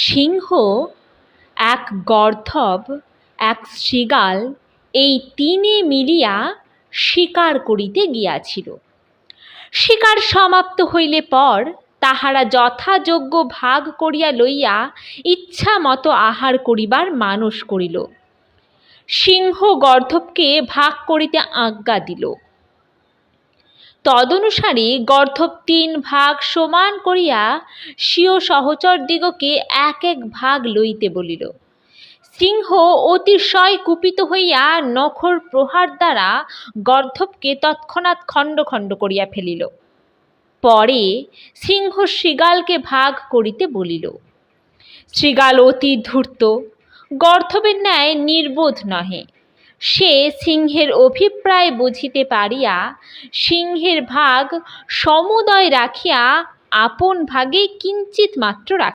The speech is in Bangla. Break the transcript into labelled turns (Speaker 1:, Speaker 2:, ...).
Speaker 1: সিংহ, এক গর্ধব, এক শৃগাল, এই তিনে মিলিয়া শিকার করিতে গিয়াছিল। শিকার সমাপ্ত হইলে পর তাহারা যথাযোগ্য ভাগ করিয়া লইয়া ইচ্ছা মতো আহার করিবার মানস করিল। সিংহ গর্ধবকে ভাগ করিতে আজ্ঞা দিল। তদনুসারে গর্ধব 3 ভাগ সমান করিয়া স্বীয় সহচরদিগকে এক এক ভাগ লইতে বলিল। সিংহ অতিশয় কুপিত হইয়া নখর প্রহার দ্বারা গর্ধবকে তৎক্ষণাৎ খণ্ড খণ্ড করিয়া ফেলিল। পরে সিংহ শৃগালকে ভাগ করিতে বলিল। শৃগাল অতি ধূর্ত, গর্ধবের ন্যায় নির্বোধ নহে। সে সিংহের অভিপ্রায় বুঝিতে পারিয়া সিংহের ভাগ সমুদয় রাখিয়া আপন ভাগে কিঞ্চিৎ মাত্র রাখিল।